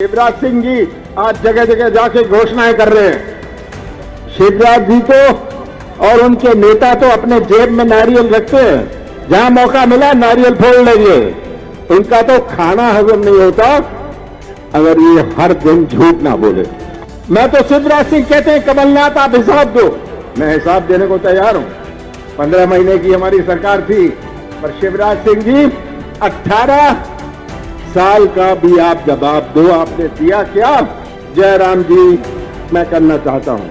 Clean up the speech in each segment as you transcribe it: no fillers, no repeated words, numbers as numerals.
शिवराज सिंह जी आज जगह जगह जाके घोषणाएं कर रहे हैं। शिवराज जी तो और उनके नेता तो अपने जेब में नारियल रखते हैं, जहां मौका मिला नारियल फोड़ लेंगे। उनका तो खाना हजम नहीं होता अगर ये हर दिन झूठ ना बोले। मैं तो शिवराज सिंह कहते हैं कमलनाथ आप हिसाब दो, मैं हिसाब देने को तैयार हूं। 15 महीने की हमारी सरकार थी, पर शिवराज सिंह जी 18 साल का भी आप जवाब दो, आपने दिया क्या? जयराम जी मैं करना चाहता हूं,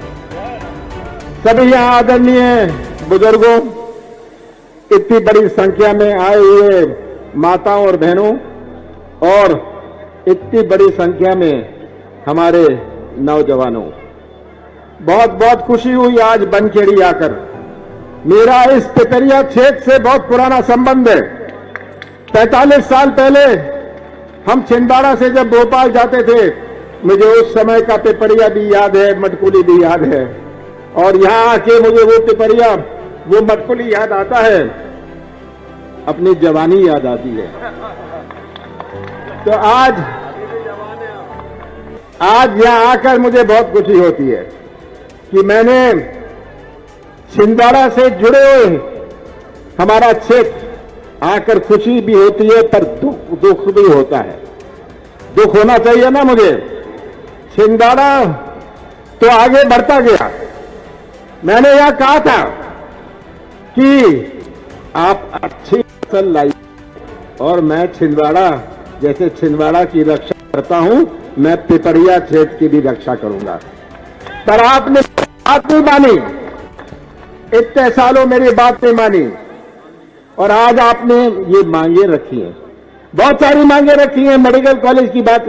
सभी यहां आदरणीय बुजुर्गों, इतनी बड़ी संख्या में आए हुए माताओं और बहनों और इतनी बड़ी संख्या में हमारे नौजवानों, बहुत बहुत खुशी हुई आज बनखेड़ी आकर। मेरा इस पिपरिया क्षेत्र से बहुत पुराना संबंध है। 45 साल पहले हम छिंदवाड़ा से जब भोपाल जाते थे, मुझे उस समय का पिपरिया भी याद है, मटकुली भी याद है, और यहां आके मुझे वो पिपरिया, वो मटकुली याद आता है, अपनी जवानी याद आती है। तो आज यहां आकर मुझे बहुत खुशी होती है कि मैंने छिंदवाड़ा से जुड़े हुए हमारा क्षेत्र आकर खुशी भी होती है, पर दुख भी होता है। दुख होना चाहिए ना मुझे। छिंदवाड़ा तो आगे बढ़ता गया। मैंने यह कहा था कि आप अच्छी फसल लाइए, और मैं छिंदवाड़ा, जैसे छिंदवाड़ा की रक्षा करता हूं, मैं पिपरिया क्षेत्र की भी रक्षा करूंगा। पर आपने बात नहीं मानी, इतने सालों मेरी बात नहीं मानी, और आज आपने ये मांगे रखी हैं, बहुत सारी मांगे रखी हैं। मेडिकल कॉलेज की बात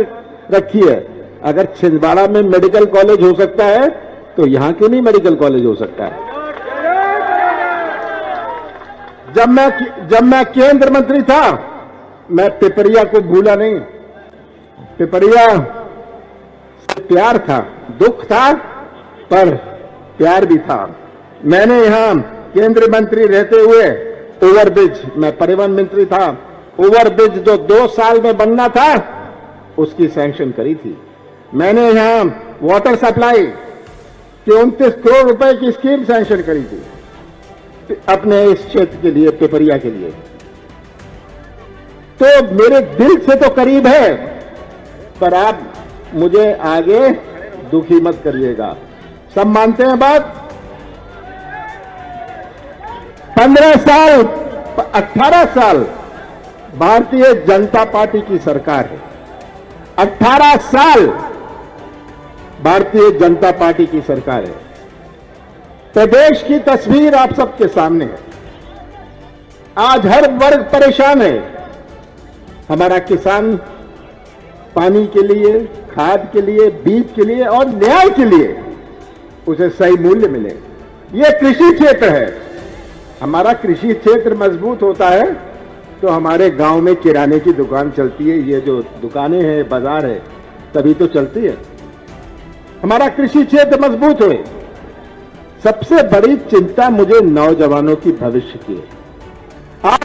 रखी है। अगर छिंदवाड़ा में मेडिकल कॉलेज हो सकता है तो यहां क्यों नहीं मेडिकल कॉलेज हो सकता है? जब मैं केंद्र मंत्री था, मैं पिपरिया को भूला नहीं। पिपरिया से प्यार था, दुख था, पर प्यार भी था। मैंने यहां केंद्र मंत्री रहते हुए ओवरब्रिज, मैं परिवहन मंत्री था, ओवरब्रिज जो 2 साल में बनना था उसकी सैंक्शन करी थी। मैंने यहां वाटर सप्लाई की 29 करोड़ रुपए की स्कीम सैंक्शन करी थी अपने इस क्षेत्र के लिए, पिपरिया के लिए। तो मेरे दिल से तो करीब है, पर आप मुझे आगे दुखी मत करिएगा। सब मानते हैं बात। 15 साल 18 साल भारतीय जनता पार्टी की सरकार है। 18 साल भारतीय जनता पार्टी की सरकार है। प्रदेश की तस्वीर आप सबके सामने है। आज हर वर्ग परेशान है। हमारा किसान पानी के लिए, खाद के लिए, बीज के लिए और न्याय के लिए उसे सही मूल्य मिले। यह कृषि क्षेत्र है। हमारा कृषि क्षेत्र मजबूत होता है तो हमारे गांव में किराने की दुकान चलती है। ये जो दुकानें हैं, बाजार है, तभी तो चलती है। हमारा कृषि क्षेत्र मजबूत हो। सबसे बड़ी चिंता मुझे नौजवानों की भविष्य की है। आज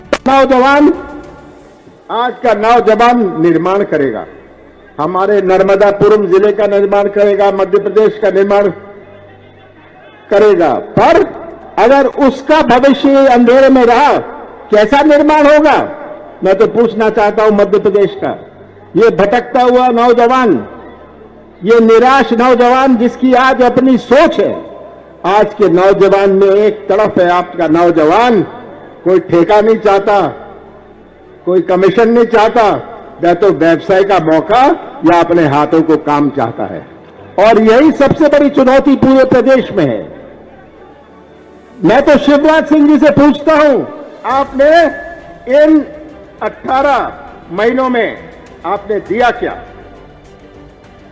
का नौजवान निर्माण करेगा, हमारे नर्मदापुरम जिले का निर्माण करेगा, मध्य प्रदेश का निर्माण करेगा। पर अगर उसका भविष्य अंधेरे में रहा, कैसा निर्माण होगा? मैं तो पूछना चाहता हूं मध्य प्रदेश का ये भटकता हुआ नौजवान, ये निराश नौजवान जिसकी आज अपनी सोच है। आज के नौजवान में एक तरफ है आपका नौजवान, कोई ठेका नहीं चाहता, कोई कमीशन नहीं चाहता, या तो व्यवसाय का मौका या अपने हाथों को काम चाहता है। और यही सबसे बड़ी चुनौती पूरे प्रदेश में है। मैं तो शिवराज सिंह जी से पूछता हूं, आपने इन 18 महीनों में आपने दिया क्या?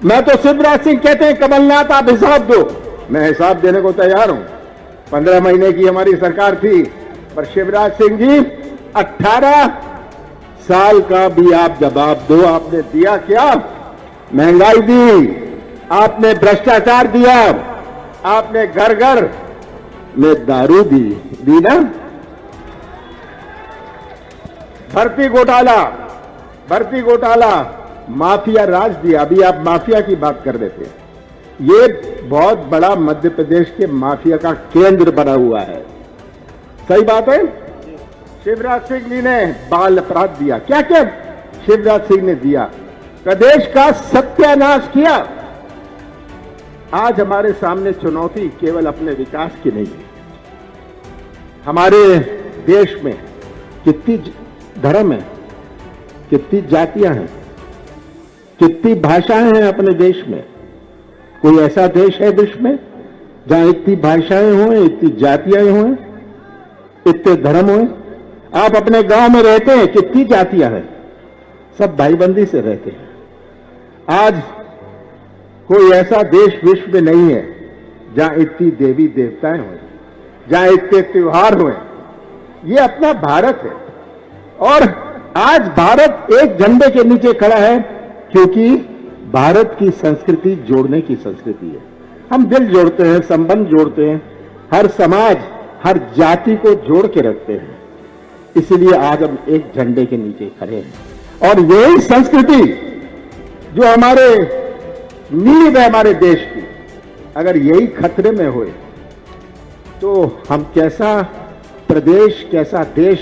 मैं तो शिवराज सिंह कहते हैं कमलनाथ आप हिसाब दो, मैं हिसाब देने को तैयार हूं। 15 महीने की हमारी सरकार थी, पर शिवराज सिंह जी 18 साल का भी आप जवाब दो, आपने दिया क्या? महंगाई दी, आपने भ्रष्टाचार दिया, आपने घर घर में दारू दी ना? भर्ती घोटाला, माफिया राज दिया। अभी आप माफिया की बात कर रहे थे, ये बहुत बड़ा मध्य प्रदेश के माफिया का केंद्र बना हुआ है। सही बात है। शिवराज सिंह जी ने बाल अपराध दिया, क्या क्या शिवराज सिंह ने दिया, प्रदेश का सत्यानाश किया। आज हमारे सामने चुनौती केवल अपने विकास की नहीं है। हमारे देश में कितनी धर्म है, कितनी जातियां हैं, कितनी भाषाएं हैं अपने देश में। कोई ऐसा देश है विश्व में जहां इतनी भाषाएं हों, इतनी जातियां हों, इतने धर्म हों। आप अपने गांव में रहते हैं, कितनी जातियां हैं, सब भाईबंदी से रहते हैं। आज कोई ऐसा देश विश्व में नहीं है जहां इतनी देवी देवताएं हों, जहां इतने त्योहार हुए। ये अपना भारत है और आज भारत एक झंडे के नीचे खड़ा है क्योंकि भारत की संस्कृति जोड़ने की संस्कृति है। हम दिल जोड़ते हैं, संबंध जोड़ते हैं, हर समाज, हर जाति को जोड़ के रखते हैं। इसलिए आज हम एक झंडे के नीचे खड़े हैं और यही संस्कृति जो हमारे नींव है हमारे देश की, अगर यही खतरे में होए तो हम कैसा प्रदेश, कैसा देश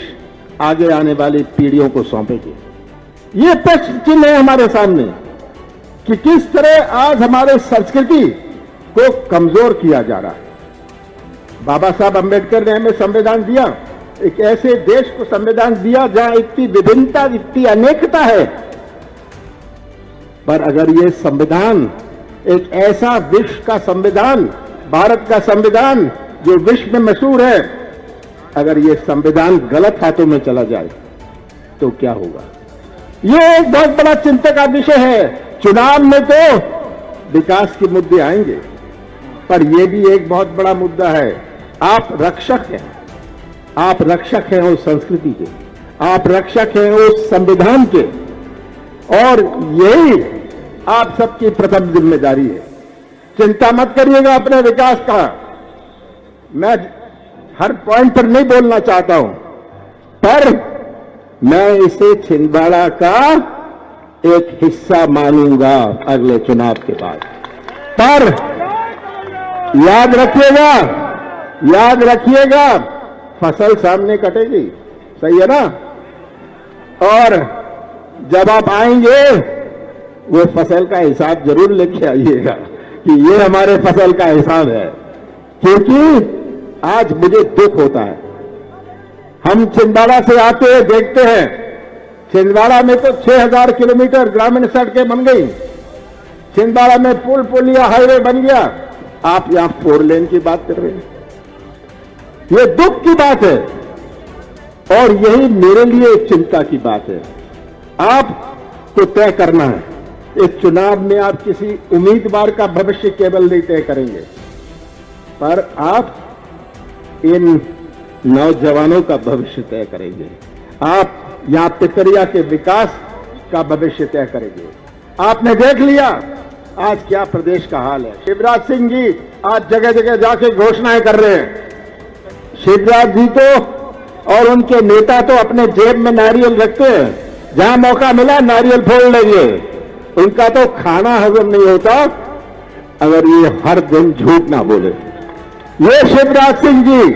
आगे आने वाली पीढ़ियों को सौंपेंगे। ये प्रश्न चिन्ह है हमारे सामने कि किस तरह आज हमारे संस्कृति को कमजोर किया जा रहा है। बाबा साहब अंबेडकर ने हमें संविधान दिया, एक ऐसे देश को संविधान दिया जहां इतनी विभिन्नता, इतनी अनेकता है। पर अगर ये संविधान एक ऐसा विश्व का संविधान, भारत का संविधान जो विश्व में मशहूर है, अगर ये संविधान गलत हाथों में चला जाए तो क्या होगा। ये एक बहुत बड़ा चिंता का विषय है। चुनाव में तो विकास के मुद्दे आएंगे, पर यह भी एक बहुत बड़ा मुद्दा है। आप रक्षक हैं, आप रक्षक हैं उस संस्कृति के, आप रक्षक हैं उस संविधान के, और यही आप सबकी प्रथम जिम्मेदारी है। चिंता मत करिएगा अपने विकास का। मैं हर पॉइंट पर नहीं बोलना चाहता हूं, पर मैं इसे छिंदवाड़ा का एक हिस्सा मानूंगा अगले चुनाव के बाद। पर याद रखिएगा, याद रखिएगा, फसल सामने कटेगी, सही है ना। और जब आप आएंगे वो फसल का हिसाब जरूर लेके आइएगा कि ये हमारे फसल का हिसाब है। क्योंकि आज मुझे दुख होता है, हम छिंदवाड़ा से आते हैं, देखते हैं छिंदवाड़ा में तो 6000 किलोमीटर ग्रामीण सड़कें बन गई, छिंदवाड़ा में पुल पुलिया हाईवे बन गया। आप यहां 4 लेन की बात कर रहे हैं, ये दुख की बात है और यही मेरे लिए चिंता की बात है। आपको तय करना है, इस चुनाव में आप किसी उम्मीदवार का भविष्य केवल नहीं तय करेंगे, पर आप इन नौजवानों का भविष्य तय करेंगे। आप यहां पिपरिया के विकास का भविष्य तय करेंगे। आपने देख लिया आज क्या प्रदेश का हाल है। शिवराज सिंह जी आज जगह जगह जाके घोषणाएं कर रहे हैं। शिवराज जी तो और उनके नेता तो अपने जेब में नारियल रखते हैं, जहां मौका मिला नारियल फोड़ लेंगे। उनका तो खाना हजम नहीं होता अगर ये हर दिन झूठ ना बोले। ये शिवराज सिंह जी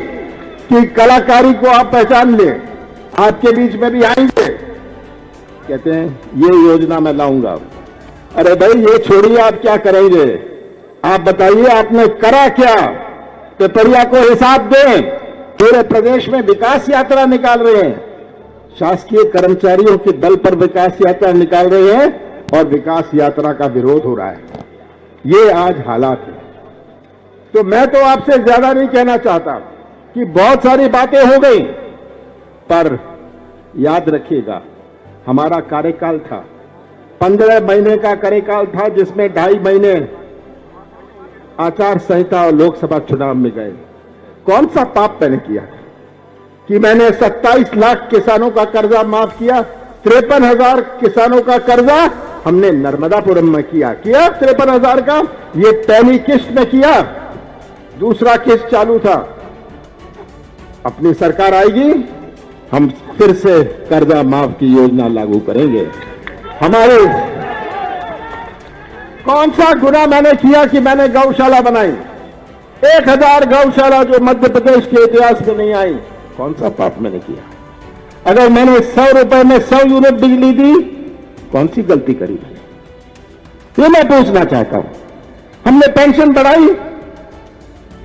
की कलाकारी को आप पहचान लें, आपके बीच में भी आएंगे, कहते हैं ये योजना मैं लाऊंगा। अरे भाई ये छोड़िए, आप क्या करेंगे, आप बताइए आपने करा क्या। पिपरिया को हिसाब दें, पूरे प्रदेश में विकास यात्रा निकाल रहे हैं, शासकीय कर्मचारियों के दल पर विकास यात्रा निकाल रहे हैं और विकास यात्रा का विरोध हो रहा है। ये आज हालात है। तो मैं तो आपसे ज्यादा नहीं कहना चाहता कि बहुत सारी बातें हो गई, पर याद रखिएगा हमारा कार्यकाल था 15 महीने का कार्यकाल था, जिसमें 2.5 महीने आचार संहिता और लोकसभा चुनाव में गए। कौन सा पाप मैंने किया कि मैंने 27 लाख किसानों का कर्जा माफ किया। 53,000 किसानों का कर्जा हमने नर्मदापुरम में किया 53,000 का। ये पहली किस्त में किया, दूसरा किस्त चालू था। अपनी सरकार आएगी, हम फिर से कर्जा माफ की योजना लागू करेंगे। हमारे कौन सा गुना मैंने किया कि मैंने गौशाला बनाई? 1000 गौशाला जो मध्य प्रदेश के इतिहास में नहीं आई, कौन सा पाप मैंने किया? अगर मैंने 100 रुपए में 100 यूनिट बिजली दी, कौन सी गलती करी मैंने? ये मैं पूछना चाहता हूं। हमने पेंशन बढ़ाई,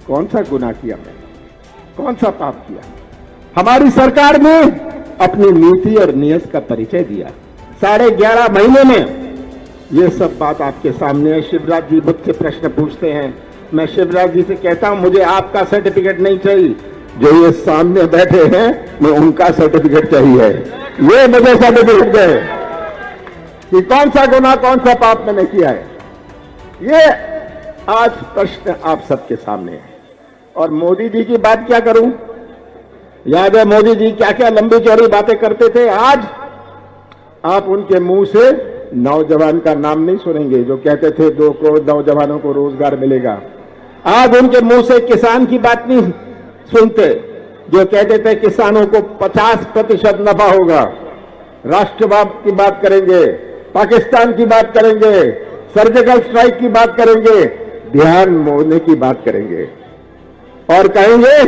कौन सा गुनाह किया मैंने? कौन सा पाप किया? हमारी सरकार ने अपनी नीति और नीयत का परिचय दिया। 11.5 महीने में ये सब बात आपके सामने है। शिवराज जी मुझसे प्रश्न पूछते हैं, मैं शिवराज जी से कहता हूं मुझे आपका सर्टिफिकेट नहीं चाहिए, जो ये सामने बैठे हैं मैं उनका सर्टिफिकेट चाहिए। ये मुझे सर्टिफिकेट दे कि कौन सा गुनाह कौन सा पाप मैंने किया है। ये आज प्रश्न आप सबके सामने है। और मोदी जी की बात क्या करूं? याद है मोदी जी क्या क्या लंबी चौड़ी बातें करते थे। आज आप उनके मुंह से नौजवान का नाम नहीं सुनेंगे, जो कहते थे 2 करोड़ नौजवानों को रोजगार मिलेगा। आज उनके मुंह से किसान की बात नहीं सुनते, जो कहते थे किसानों को 50% नफा होगा। राष्ट्रवाद की बात करेंगे, पाकिस्तान की बात करेंगे, सर्जिकल स्ट्राइक की बात करेंगे, ध्यान मोड़ने की बात करेंगे और कहेंगे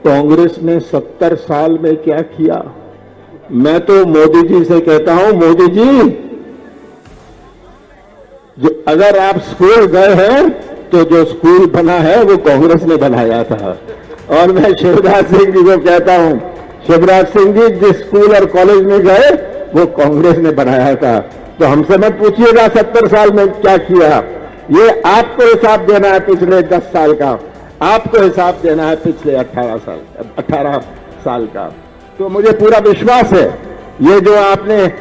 कांग्रेस ने 70 साल में क्या किया। मैं तो मोदी जी से कहता हूं, मोदी जी जो अगर आप स्कूल गए हैं तो जो स्कूल बना है वो कांग्रेस ने बनाया था। और मैं शिवराज सिंह जी को कहता हूं, शिवराज सिंह जी जिस स्कूल और कॉलेज में गए वो कांग्रेस ने बनाया था। तो हमसे मत पूछिएगा 70 साल में क्या किया। ये आपको हिसाब देना है पिछले 10 साल का, आपको हिसाब देना है पिछले 18 साल का। तो मुझे पूरा विश्वास है ये जो आपने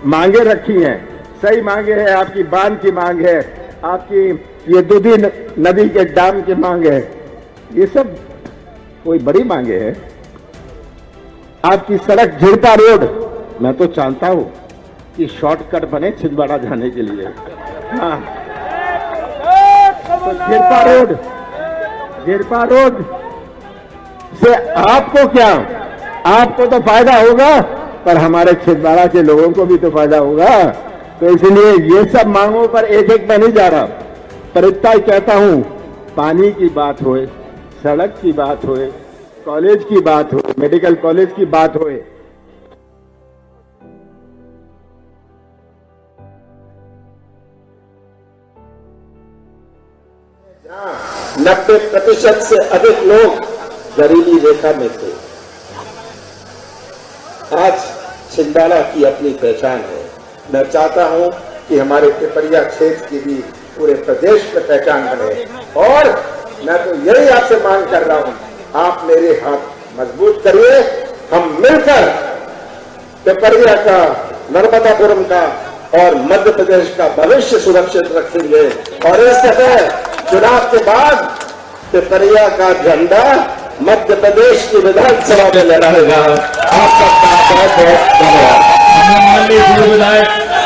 मांगे रखी हैं सही मांगे हैं, आपकी बांध की मांग है, आपकी ये दूधी नदी के डैम की मांग है, ये सब कोई बड़ी मांगे हैं। आपकी सड़क झिड़पा रोड, मैं तो चाहता हूं कि शॉर्टकट बने छिंदवाड़ा जाने के लिए। हाँ, तो झिड़पा रोड से आपको क्या, आपको तो फायदा होगा पर हमारे छिंदवाड़ा के लोगों को भी तो फायदा होगा। तो इसलिए ये सब मांगों पर एक मैं नहीं जा रहा, पर इतना ही कहता हूं, पानी की बात होए, सड़क की बात होए, कॉलेज की बात हो, मेडिकल कॉलेज की बात होए, 90% से अधिक लोग गरीबी रेखा में थे। आज छिंदवाड़ा की अपनी पहचान है। मैं चाहता हूं कि हमारे पिपरिया क्षेत्र की भी पूरे प्रदेश में पहचान बने। और मैं तो यही आपसे मांग कर रहा हूं, आप मेरे हाथ मजबूत करिए, हम मिलकर पिपरिया का, नर्मदापुरम का और मध्य प्रदेश का भविष्य सुरक्षित रखेंगे। और इस दफे चुनाव के बाद पिपरिया का झंडा मध्य प्रदेश की विधानसभा में लहराएगा। आप सबका बहुत बहुत धन्यवाद।